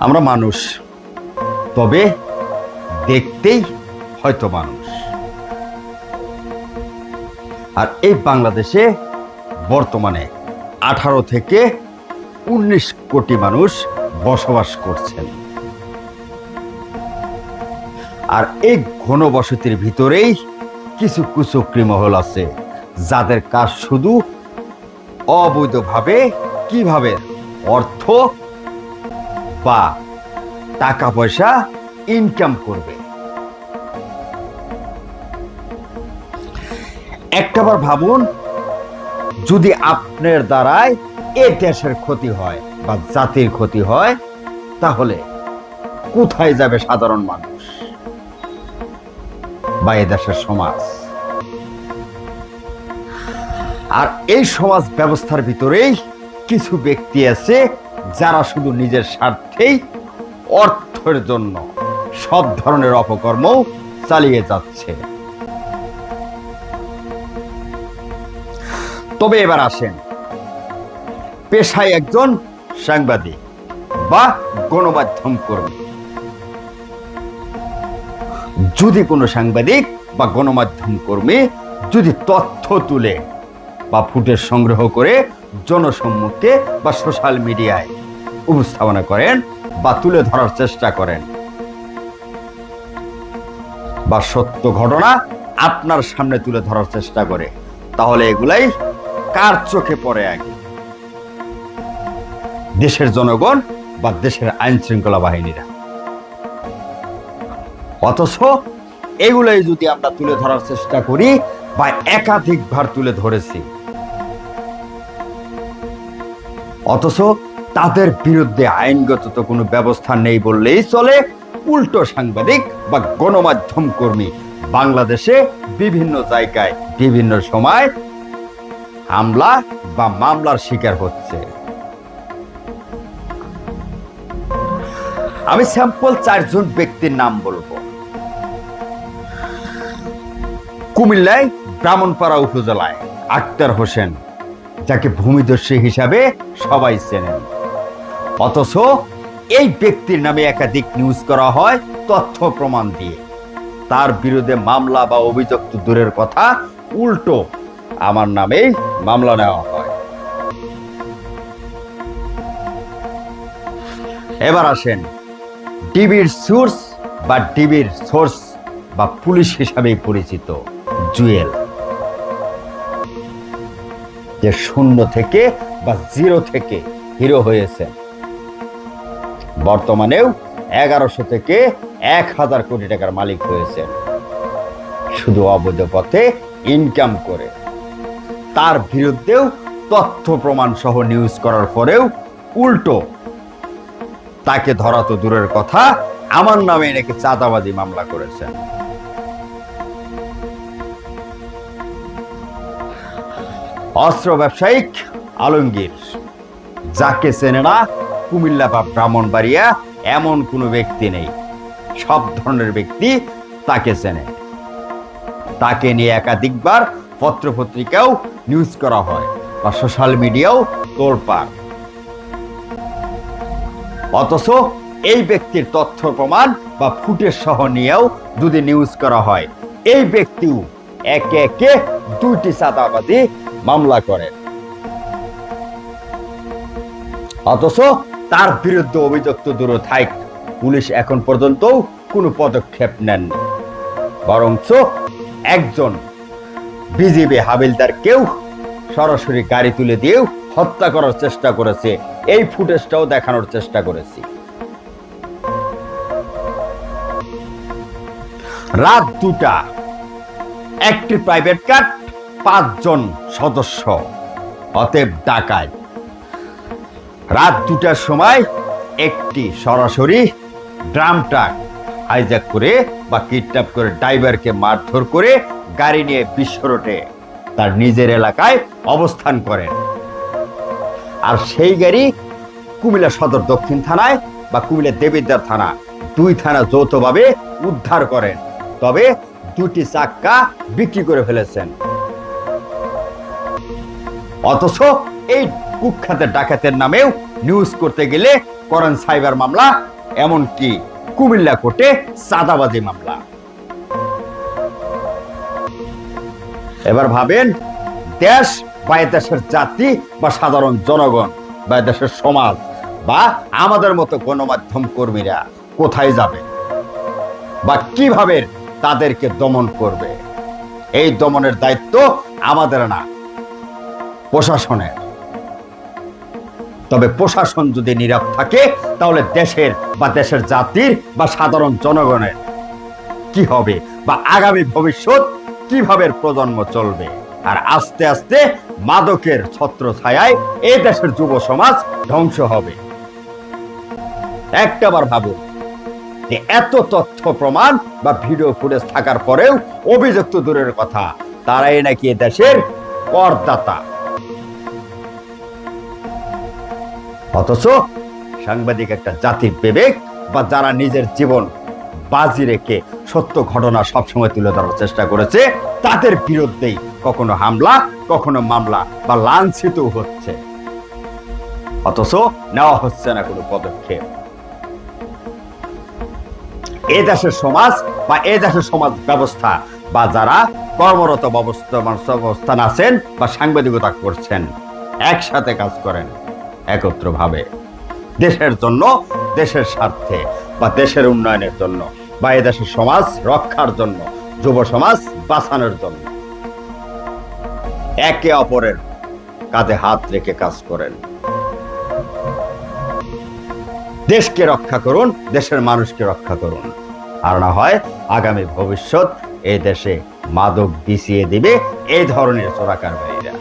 আমরা মানুষ, তবে দেখতেই হয়তো মানুষ। আর এই বাংলাদেশে বর্তমানে 18 থেকে 19 কোটি মানুষ বসবাস করছেন। আর এই ঘনবসতির ভিতরেই কিছু কুচক্রী মহল আছে, যাদের কাজ শুধু অবৈধভাবে কিভাবে অর্থ বা টাকা পয়সা ইনকাম করবে। একটাবার ভাবুন, যদি আপনার দ্বারাই এ দেশের ক্ষতি হয় বা জাতির ক্ষতি হয়, তাহলে কোথায় যাবে সাধারণ মানুষ বা এ দেশের সমাজ? আর এই সমাজ ব্যবস্থার ভিতরেই কিছু ব্যক্তি আছে, যারা শুধু নিজের স্বার্থেই অর্থের জন্য সব ধরনের অপকর্ম চালিয়ে যাচ্ছে। তবে এবার আসেন, পেশায় একজন সাংবাদিক বা গণমাধ্যম কর্মী, যদি কোনো সাংবাদিক বা গণমাধ্যম কর্মী যদি তথ্য তুলে বা ফুটেজ সংগ্রহ করে জনসম্মুখে বা সোশ্যাল মিডিয়ায় উপস্থাপনা করেন বা তুলে ধরার চেষ্টা করেন, বা সত্য ঘটনা আপনার সামনে তুলে ধরার চেষ্টা করে, তাহলে এগুলাই কার চোখে পড়ে? আগে দেশের জনগণ বা দেশের আইন শৃঙ্খলা বাহিনীরা। অথচ এগুলাই যদি আমরা তুলে ধরার চেষ্টা করি বা একাধিকবার তুলে ধরেছি, অথচ তাদের বিরুদ্ধে আইনগত তো কোনো ব্যবস্থা নেই বললেই চলে। উল্টো সাংবাদিক বা গণমাধ্যম কর্মী বাংলাদেশে বিভিন্ন জায়গায় বিভিন্ন সময় হামলা বা মামলার শিকার হচ্ছে। আমি স্যাম্পল 4 জন ব্যক্তির নাম বলবো। কুমিল্লায় ব্রাহ্মণপাড়া উপজেলায় আক্তার হোসেন, যাকে ভূমিদস্যু হিসাবে সবাই চেনেন, অথচ এই ব্যক্তির নামে একাধিক নিউজ করা হয় তথ্য প্রমাণ দিয়ে। তার বিরুদ্ধে মামলা বা অভিযোগ তো দূরের কথা, উল্টো আমার নামেই মামলা নেওয়া হয়। এবার আসেন, ডিবির সোর্স বা ডিবির সোর্স বা পুলিশ হিসাবেই পরিচিত জুয়েল, যে 0 থেকে বা 0 থেকে হিরো হয়েছে, বর্তমানেও 1100 থেকে 1000 কোটি টাকার মালিক হয়েছেন শুধু অবৈধ পথে ইনকাম করে। তার বিরুদ্ধেও তথ্য প্রমাণ সহ নিউজ করার পরেও উল্টো তাকে ধরা তো দূরের কথা, আমার নামে নাকি চাঁদাবাজি মামলা করেছেন। অস্ত্র ব্যবসায়িক আলমগীর, যাকে চেনে না কুমিল্লা বা ব্রাহ্মণবাড়িয়া এমন কোনো ব্যক্তি নেই, সব ধরনের ব্যক্তি তাকে চেনে। তাকে নিয়ে একাধিকবার পত্রপত্রিকাও নিউজ করা হয় বা সোশ্যাল মিডিয়াও তোলপাড়। অথচ এই ব্যক্তির তথ্য প্রমাণ বা ফুটেজ সহ নিয়েও যদি নিউজ করা হয়, এই ব্যক্তিও একে একে 2টি চাঁদাবাজি মামলা করেন, অথচ তার বিরুদ্ধে অভিযোগ তো দূর থাক, পুলিশ এখন পর্যন্ত কোনো পদক্ষেপ নেননি। বরঞ্চ একজন বিজিবি হাবিলদারকেও সরাসরি গাড়ি তুলে দিয়েও হত্যা করার চেষ্টা করেছে। এই ফুটেজটাও দেখানোর চেষ্টা করেছি। রাত 2টা, একটি প্রাইভেট কার, 5 জন সদস্য, অতএব ডাকাত। রাত 2টার সময় একটি সরাসরি ড্রাম ট্রাক হাইজ্যাক করে বা কিডন্যাপ করে ড্রাইভারকে মারধর করে গাড়ি নিয়ে বিশ্ব রোডে তার নিজের এলাকায় অবস্থান করেন। আর সেই গাড়ি কুমিল্লা সদর দক্ষিণ থানায় বা কুমিল্লা দেবিদ্বার থানা, 2 থানা যৌথভাবে উদ্ধার করেন। তবে 2টি চাক্কা বিক্রি করে ফেলেছেন। অথচ এই কুখ্যাত ডাকাতের নামেও নিউজ করতে গেলে করেন সাইবার মামলা, এমনকি কুমিল্লা কোর্টে চাঁদাবাজি মামলা। এবার ভাবেন, দেশ বা দেশের জাতি বা সাধারণ জনগণ বা দেশের সমাজ বা আমাদের মতো গণমাধ্যম কর্মীরা কোথায় যাবে বা কিভাবে তাদেরকে দমন করবে? এই দমনের দায়িত্ব আমাদের না, প্রশাসনের। তবে প্রশাসন যদি নীরব থাকে তাহলে দেশের বা দেশের জাতির বা সাধারণ জনগণের কি হবে বা আগামী ভবিষ্যৎ কিভাবে প্রজন্ম চলবে? আর আস্তে আস্তে মাদকের ছত্রছায়ায় এই দেশের যুব সমাজ ধ্বংস হবে। একটাবার ভাবুন যে এত তথ্য প্রমাণ বা ভিডিও ফুটেজ থাকার পরেও অভিযুক্ত দূরের কথা, তারাই নাকি দেশের করদাতা। অথচ সাংবাদিক একটা জাতির বিবেক বা যারা নিজের জীবন বাজি রেখে সত্য ঘটনা সবসময় তুলে ধরার চেষ্টা করেছে, তাদের বিরুদ্ধেই কখনো হামলা, কখনো মামলা বা লাঞ্ছিত হচ্ছে, অথচ নেওয়া হচ্ছে না কোনো পদক্ষেপ। এ দেশের সমাজ বা এ দেশের সমাজ ব্যবস্থা বা যারা কর্মরত অবস্থান আছেন বা সাংবাদিকতা করছেন, একসাথে কাজ করেন একত্রভাবে দেশের জন্য, দেশের স্বার্থে বা দেশের উন্নয়নের জন্য বা এ দেশের সমাজ রক্ষার জন্য, যুব সমাজ বাঁচানোর জন্য একে অপরের কাঁধে হাত রেখে কাজ করেন। দেশকে রক্ষা করুন, দেশের মানুষকে রক্ষা করুন। আর না হয় আগামী ভবিষ্যৎ এই দেশে মাদক বিছিয়ে দিবে এই ধরনের চোরাকারবারীরা।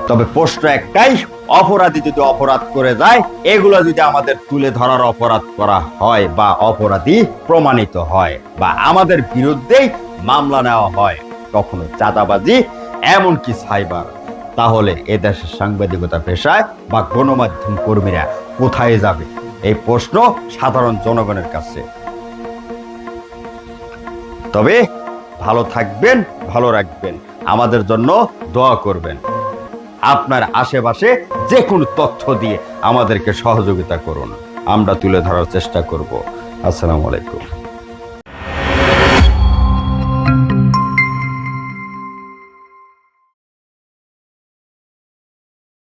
তবে প্রশ্ন একটাই, অপরাধী যদি অপরাধ করে যায়, এগুলো যদি আমাদের তুলে ধরার অপরাধ করা হয় বা অপরাধী প্রমাণিত হয় বা আমাদের বিরুদ্ধেই মামলা নেওয়া হয়, কখনো চাঁদাবাজি এমনকি সাইবার, তাহলে এদেশের সাংবাদিকতা পেশায় বা গণমাধ্যম কর্মীরা কোথায় যাবে? এই প্রশ্ন সাধারণ জনগণের কাছে। তবে ভালো থাকবেন, ভালো রাখবেন, আমাদের জন্য দোয়া করবেন। আপনার আশেপাশে যে কোনো তথ্য দিয়ে আমাদেরকে সহযোগিতা করুন, আমরা তুলে ধরার চেষ্টা করব। আসসালামু আলাইকুম।